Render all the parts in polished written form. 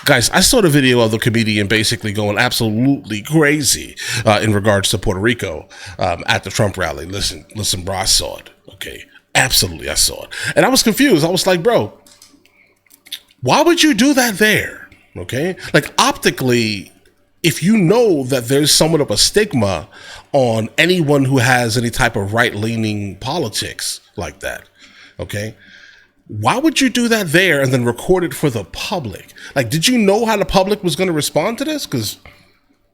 Guys, I saw the video of the comedian basically going absolutely crazy in regards to Puerto Rico at the Trump rally. Listen, bro, I saw it. Okay, absolutely, I saw it. And I was confused. I was like, bro, why would you do that there? Okay, like optically, if you know that there's somewhat of a stigma on anyone who has any type of right-leaning politics like that, okay, why would you do that there and then record it for the public? Like, did you know how the public was going to respond to this? Because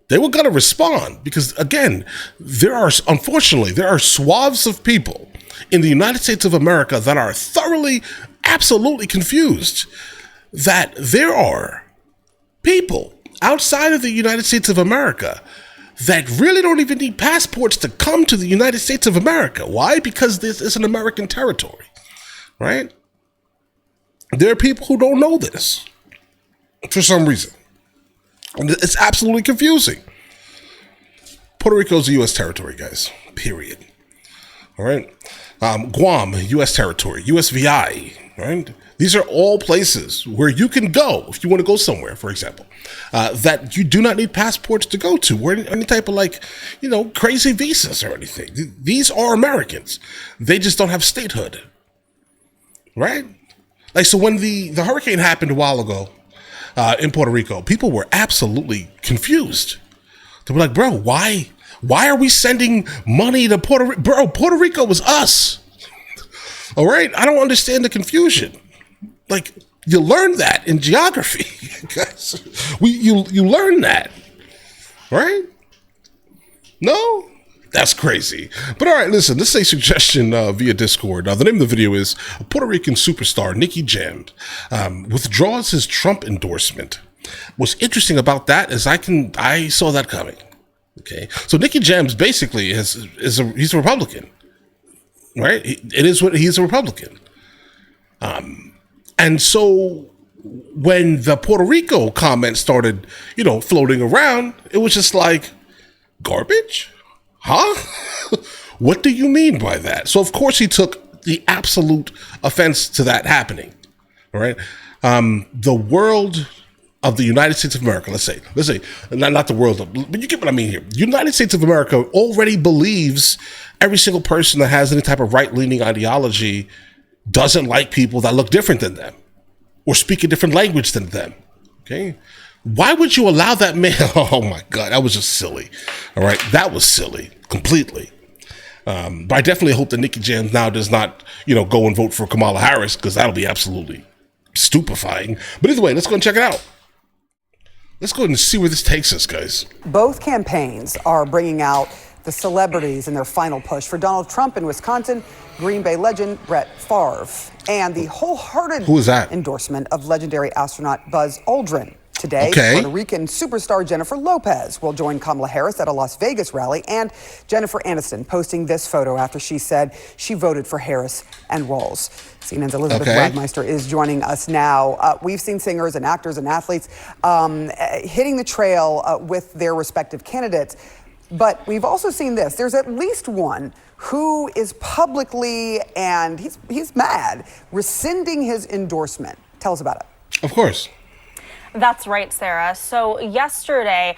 they were going to respond. Because, again, unfortunately, there are swaths of people in the United States of America that are thoroughly, absolutely confused that there are people outside of the United States of America that really don't even need passports to come to the United States of America. Why? Because this is an American territory, right? There are people who don't know this for some reason. And it's absolutely confusing. Puerto Rico is a U.S. territory, guys, period. All right? Guam, U.S. territory, USVI, right? These are all places where you can go if you want to go somewhere, for example, that you do not need passports to go to, or any type of crazy visas or anything. These are Americans. They just don't have statehood, right? Like, so when the hurricane happened a while ago in Puerto Rico, people were absolutely confused. They were like, bro, why are we sending money to Puerto Rico? Bro, Puerto Rico was us. All right? I don't understand the confusion. Like, you learn that in geography. Guys. You learn that, right? No? That's crazy. But all right, listen, this is a suggestion via Discord. The name of the video is Puerto Rican superstar Nicky Jam withdraws his Trump endorsement. What's interesting about that is I saw that coming. Okay, so Nicky Jam's basically he's a Republican, right? He's a Republican. And so when the Puerto Rico comments started, floating around, it was just like, garbage? Huh? What do you mean by that? So, of course, he took the absolute offense to that happening. All right. The world of the United States of America, let's say, not the world, but you get what I mean here. The United States of America already believes every single person that has any type of right-leaning ideology doesn't like people that look different than them or speak a different language than them. Okay. Why would you allow that man? Oh my God, that was just silly. All right, that was silly, completely. But I definitely hope that Nicky Jam now does not, go and vote for Kamala Harris, because that'll be absolutely stupefying. But either way, let's go and check it out. Let's go ahead and see where this takes us, guys. Both campaigns are bringing out the celebrities in their final push. For Donald Trump in Wisconsin, Green Bay legend Brett Favre, and the wholehearted endorsement of legendary astronaut Buzz Aldrin. Today, Puerto Rican superstar Jennifer Lopez will join Kamala Harris at a Las Vegas rally, and Jennifer Aniston posting this photo after she said she voted for Harris and Rawls. CNN's Elizabeth Wagmeister is joining us now. We've seen singers and actors and athletes hitting the trail with their respective candidates, but we've also seen this. There's at least one who is publicly, and he's mad, rescinding his endorsement. Tell us about it. Of course. That's right, Sarah. So yesterday,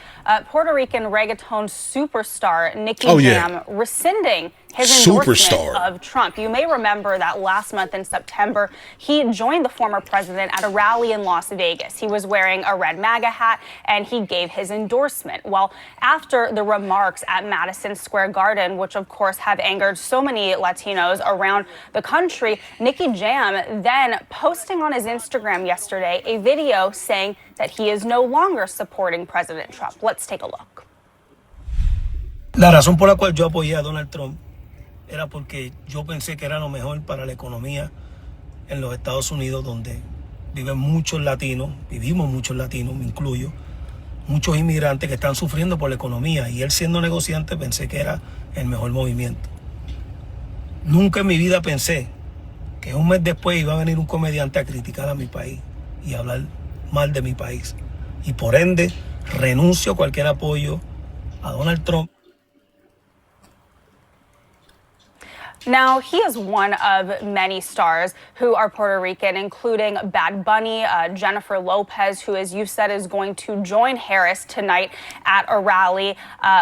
Puerto Rican reggaeton superstar Nicky Jam rescinding his endorsement of Trump. You may remember that last month in September, he joined the former president at a rally in Las Vegas. He was wearing a red MAGA hat, and he gave his endorsement. Well, after the remarks at Madison Square Garden, which of course have angered so many Latinos around the country, Nicky Jam then posting on his Instagram yesterday a video saying that he is no longer supporting President Trump. Let's take a look. La razón por la cual yo apoyé a Donald Trump era porque yo pensé que era lo mejor para la economía en los Estados Unidos, donde vivimos muchos latinos, me incluyo, muchos inmigrantes que están sufriendo por la economía, y él siendo negociante pensé que era el mejor movimiento. Nunca en mi vida pensé que un mes después iba a venir un comediante a criticar a mi país y hablar mal de mi país, y por ende renuncio a cualquier apoyo a Donald Trump. Now, he is one of many stars who are Puerto Rican, including Bad Bunny, Jennifer Lopez, who, as you said, is going to join Harris tonight at a rally,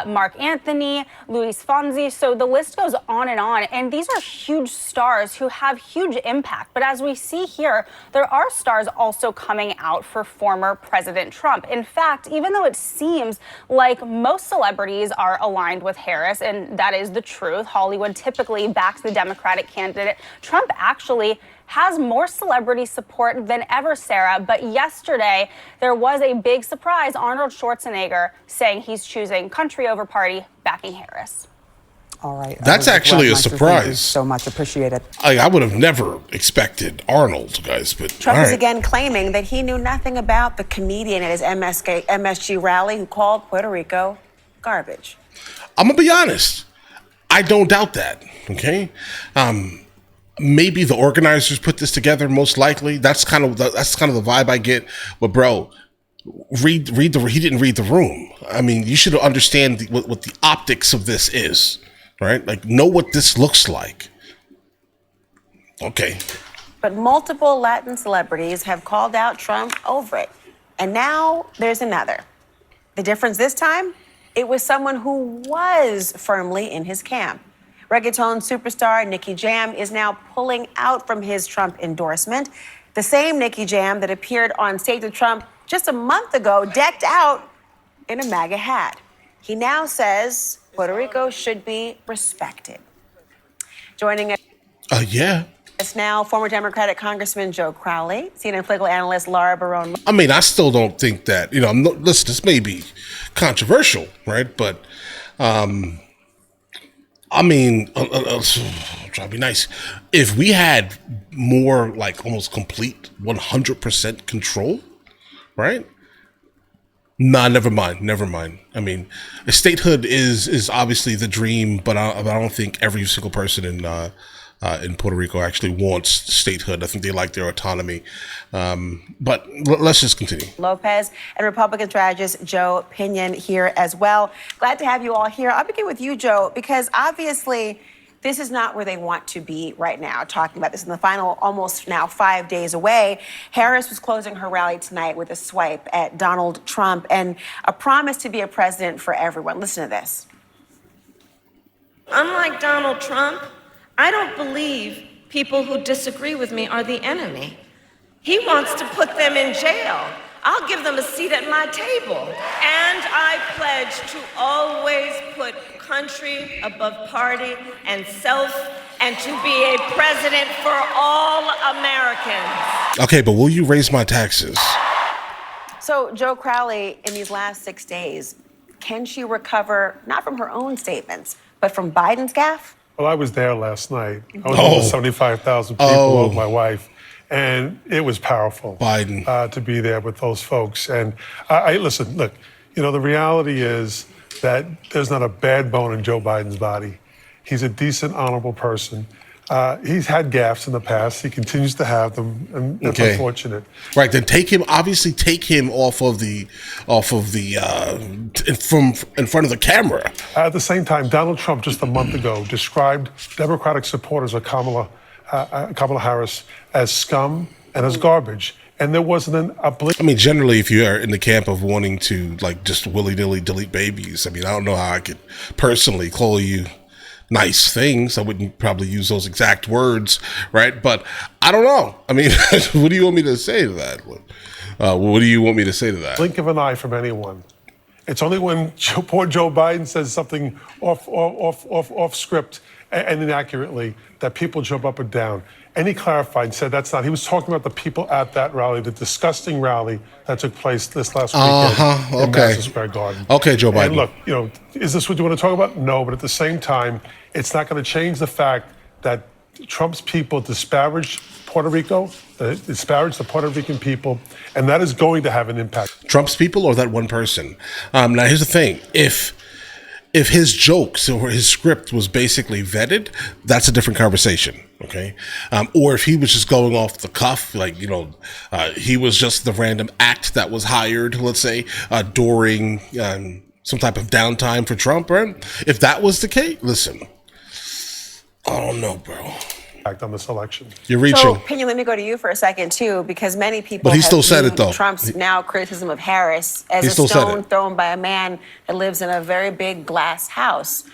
Mark Anthony, Luis Fonsi. So the list goes on. And these are huge stars who have huge impact. But as we see here, there are stars also coming out for former President Trump. In fact, even though it seems like most celebrities are aligned with Harris, and that is the truth, Hollywood typically backs the Democratic candidate, Trump actually has more celebrity support than ever, Sarah. But yesterday, there was a big surprise. Arnold Schwarzenegger saying he's choosing country over party, backing Harris. All right. That's actually a surprise. Thank you so much. Appreciate it. I would have never expected Arnold, guys. But Trump is again claiming that he knew nothing about the comedian at his MSG rally who called Puerto Rico garbage. I'm going to be honest. I don't doubt that. Okay. Maybe the organizers put this together. Most likely, that's kind of the vibe I get. But bro, he didn't read the room. I mean, you should understand what the optics of this is, right? Like, know what this looks like. Okay. But multiple Latin celebrities have called out Trump over it, and now there's another. The difference this time, it was someone who was firmly in his camp. Reggaeton superstar Nicky Jam is now pulling out from his Trump endorsement. The same Nicky Jam that appeared on stage with Trump just a month ago, decked out in a MAGA hat. He now says Puerto Rico should be respected. Joining us now, former Democratic Congressman Joe Crowley, CNN political analyst Laura Barone. I mean, I still don't think that, listen, this may be controversial, right? But, I'm trying to be nice. If we had more, like, almost complete 100% control, right? Nah, never mind. I mean, statehood is obviously the dream, but I don't think every single person in Puerto Rico actually wants statehood. I think they like their autonomy. But let's just continue. Lopez and Republican strategist Joe Pinion here as well. Glad to have you all here. I'll begin with you, Joe, because obviously this is not where they want to be right now, talking about this in the final, almost now 5 days away. Harris was closing her rally tonight with a swipe at Donald Trump and a promise to be a president for everyone. Listen to this. Unlike Donald Trump, I don't believe people who disagree with me are the enemy. He wants to put them in jail. I'll give them a seat at my table. And I pledge to always put country above party and self, and to be a president for all Americans. Okay, but will you raise my taxes? So, Joe Crowley, in these last 6 days, can she recover, not from her own statements, but from Biden's gaffe? Well, I was there last night. I was with 75,000 people with my wife, and it was powerful. Biden. To be there with those folks. And I listen, look, the reality is that there's not a bad bone in Joe Biden's body. He's a decent, honorable person. He's had gaffes in the past. He continues to have them, and that's unfortunate. Right, then take him off of the in front of the camera. At the same time, Donald Trump just a month ago described Democratic supporters of Kamala Harris as scum and as garbage. And there wasn't I mean, generally, if you are in the camp of wanting to just willy-nilly delete babies, I mean, I don't know how I could personally call you nice things. I wouldn't probably use those exact words, right? But I don't know. I mean, what do you want me to say to that? What do you want me to say to that? Blink of an eye from anyone. It's only when poor Joe Biden says something off script and inaccurately that people jump up and down. And he clarified and said that's not. He was talking about the people at that rally, the disgusting rally that took place this last weekend in Madison Square Garden. Okay, Joe Biden. And look, is this what you want to talk about? No, but at the same time, it's not going to change the fact that Trump's people disparaged Puerto Rico, disparaged the Puerto Rican people, and that is going to have an impact. Trump's people or that one person? Now, here's the thing. If his jokes or his script was basically vetted, that's a different conversation, okay? Or if he was just going off the cuff, he was just the random act that was hired, let's say, during some type of downtime for Trump, right? If that was the case, listen, don't know, bro. On this election. You're reaching. So, Pena, let me go to you for a second, too, because many people but he still said it, though. Trump's now criticism of Harris as a stone thrown by a man that lives in a very big glass house.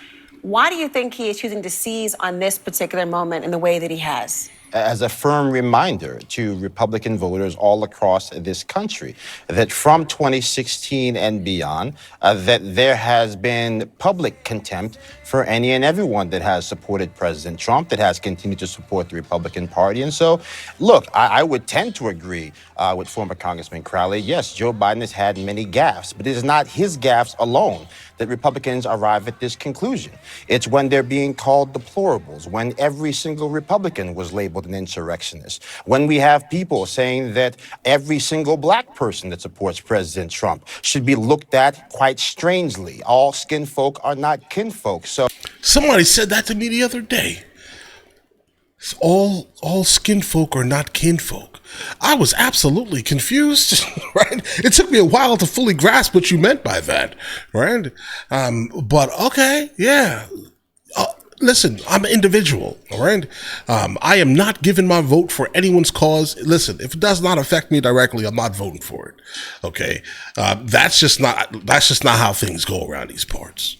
Why do you think he is choosing to seize on this particular moment in the way that he has? As a firm reminder to Republican voters all across this country that from 2016 and beyond, that there has been public contempt for any and everyone that has supported President Trump, that has continued to support the Republican Party. And so, look, I would tend to agree with former Congressman Crowley. Yes, Joe Biden has had many gaffes, but it is not his gaffes alone that Republicans arrive at this conclusion. It's when they're being called deplorables, when every single Republican was labeled an insurrectionist, when we have people saying that every single black person that supports President Trump should be looked at quite strangely. All skin folk are not kinfolk. So somebody said that to me the other day. All skin folk are not kinfolk. I was absolutely confused, right? It took me a while to fully grasp what you meant by that, right? But okay, yeah. Listen, I'm an individual, all right? I am not giving my vote for anyone's cause. Listen, if it does not affect me directly, I'm not voting for it, okay? That's just not how things go around these parts.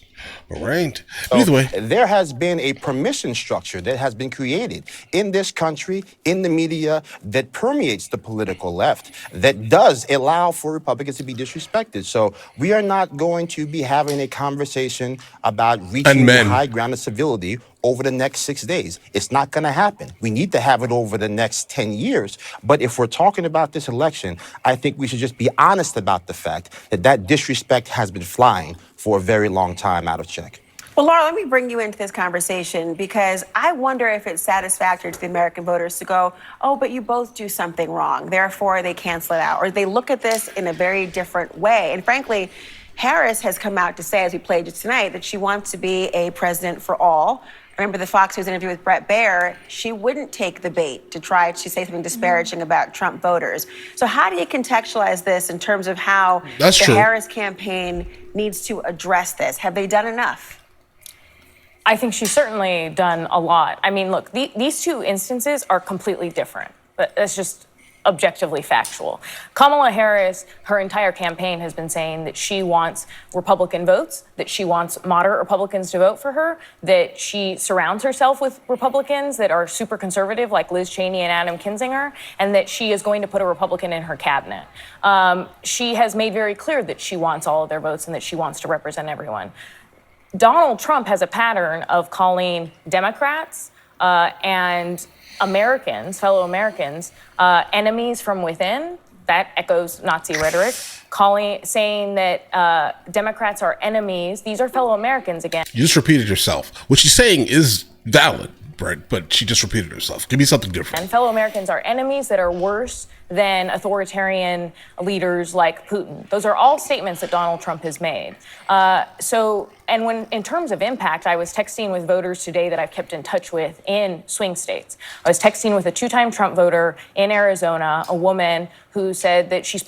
All right. Either way, there has been a permission structure that has been created in this country, in the media, that permeates the political left, that does allow for Republicans to be disrespected. So we are not going to be having a conversation about reaching the high ground of civility over the next 6 days. It's not going to happen. We need to have it over the next 10 years. But if we're talking about this election, I think we should just be honest about the fact that that disrespect has been flying for a very long time out of check. Well, Laura, let me bring you into this conversation because I wonder if it's satisfactory to the American voters to go, oh, but you both do something wrong, therefore they cancel it out. Or they look at this in a very different way. And frankly, Harris has come out to say, as we played it tonight, that she wants to be a president for all. Remember the Fox News interview with Bret Baier, she wouldn't take the bait to try to say something disparaging about Trump voters. So how do you contextualize this in terms of how the Harris campaign needs to address this? Have they done enough? I think she's certainly done a lot. I mean, look, these two instances are completely different. That's just objectively factual. Kamala Harris, her entire campaign has been saying that she wants Republican votes, that she wants moderate Republicans to vote for her, that she surrounds herself with Republicans that are super conservative like Liz Cheney and Adam Kinzinger, and that she is going to put a Republican in her cabinet. She has made very clear that she wants all of their votes and that she wants to represent everyone. Donald Trump has a pattern of calling Democrats and Americans, fellow Americans, enemies from within. That echoes Nazi rhetoric, saying that Democrats are enemies. These are fellow Americans again. You just repeated yourself. What she's saying is valid, right? But she just repeated herself. Give me something different. And fellow Americans are enemies that are worse than authoritarian leaders like Putin. Those are all statements that Donald Trump has made. And when, in terms of impact, I was texting with voters today that I've kept in touch with in swing states. I was texting with a two-time Trump voter in Arizona, a woman who said that she's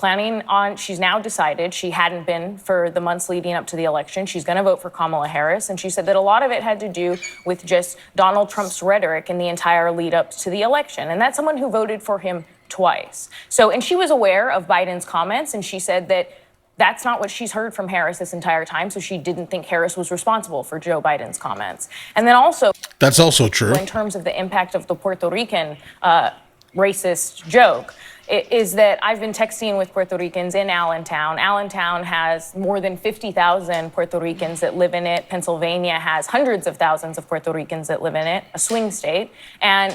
now decided, she hadn't been for the months leading up to the election, she's gonna vote for Kamala Harris. And she said that a lot of it had to do with just Donald Trump's rhetoric in the entire lead up to the election. And that's someone who voted for him twice. And she was aware of Biden's comments, and she said that that's not what she's heard from Harris this entire time, so she didn't think Harris was responsible for Joe Biden's comments. And then also... That's also true. In terms of the impact of the Puerto Rican racist joke, is that I've been texting with Puerto Ricans in Allentown. Allentown has more than 50,000 Puerto Ricans that live in it. Pennsylvania has hundreds of thousands of Puerto Ricans that live in it, a swing state. And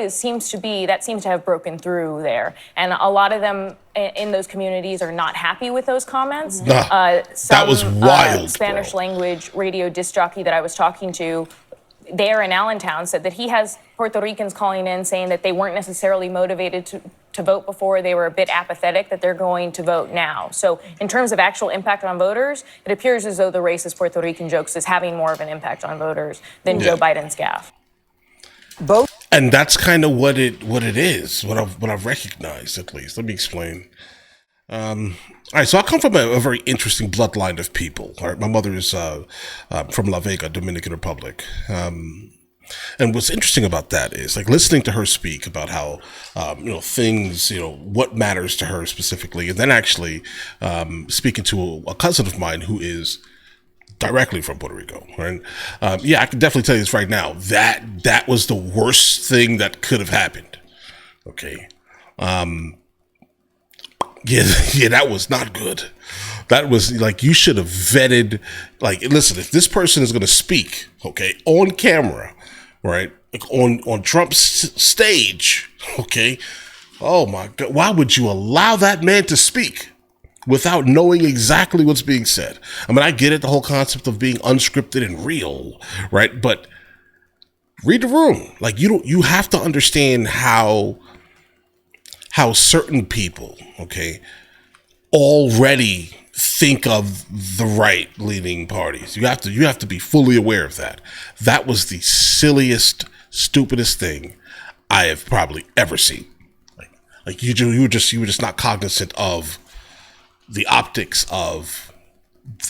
seems to have broken through there. And a lot of them in those communities are not happy with those comments. That was wild. Spanish language radio disc jockey that I was talking to there in Allentown said that he has Puerto Ricans calling in saying that they weren't necessarily motivated to vote before, they were a bit apathetic, that they're going to vote now. So in terms of actual impact on voters, it appears as though the racist Puerto Rican jokes is having more of an impact on voters than Joe Biden's gaffe. And that's kind of what it is, what I've recognized, at least. Let me explain. All right, so I come from a very interesting bloodline of people. All right, my mother is from La Vega, Dominican Republic. And what's interesting about that is like listening to her speak about how, things, what matters to her specifically. And then actually speaking to a cousin of mine who is directly from Puerto Rico, right? I can definitely tell you this right now. That was the worst thing that could have happened. Okay. That was not good. That was like, you should have vetted, like, listen, if this person is going to speak, okay, on camera, right, like on Trump's stage, okay, oh my God, why would you allow that man to speak without knowing exactly what's being said? I mean, I get it, the whole concept of being unscripted and real, right? But read the room. Like, you have to understand how certain people, okay, already think of the right-leaning parties. You have to be fully aware of that. That was the silliest, stupidest thing I have probably ever seen. Like you were just not cognizant of the optics of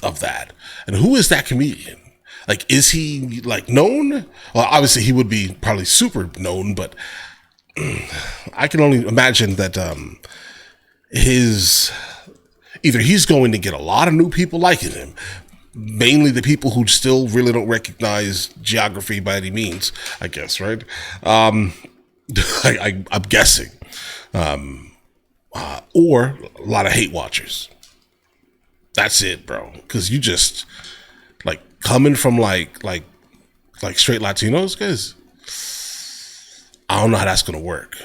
that. And who is that comedian? Like, is he like known? Well, obviously he would be probably super known, but I can only imagine that either he's going to get a lot of new people liking him, mainly the people who still really don't recognize geography by any means, I guess, right? I'm guessing. Or a lot of hate watchers. That's it, bro. Because you just, like, coming from like straight Latinos, guys, I don't know how that's going to work.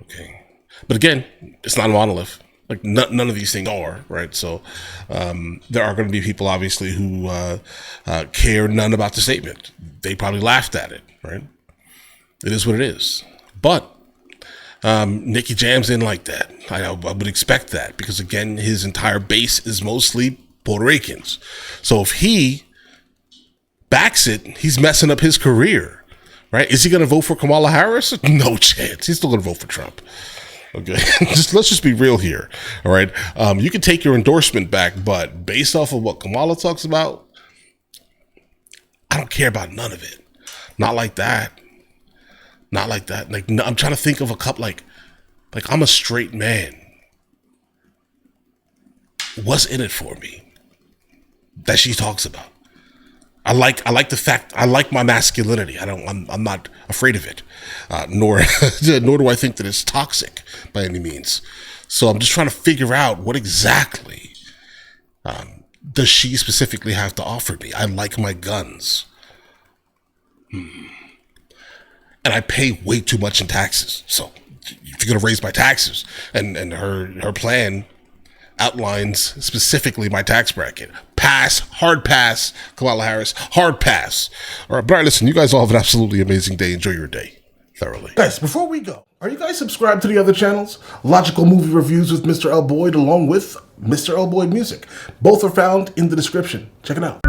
Okay. But again, it's not a monolith. Like, none of these things are, right? So there are going to be people, obviously, who care none about the statement. They probably laughed at it, right? It is what it is. But Nicky Jam's in like that. I would expect that because, again, his entire base is mostly Puerto Ricans. So if he backs it, he's messing up his career, right? Is he going to vote for Kamala Harris? No chance. He's still going to vote for Trump. Okay, let's just be real here. All right, you can take your endorsement back, but based off of what Kamala talks about, I don't care about none of it. Not like that. Not like that. Like, I'm trying to think of a couple. Like I'm a straight man. What's in it for me that she talks about? I like the fact I like my masculinity. I'm not afraid of it, nor do I think that it's toxic by any means. So I'm just trying to figure out what exactly does she specifically have to offer me. I like my guns, and I pay way too much in taxes. So if you're gonna raise my taxes, and her plan outlines specifically my tax bracket. Pass, hard pass, Kamala Harris, hard pass. All right, but all right, listen, you guys all have an absolutely amazing day. Enjoy your day thoroughly. Guys, before we go, are you guys subscribed to the other channels? Logical Movie Reviews with Mr. L. Boyd along with Mr. L. Boyd Music. Both are found in the description. Check it out.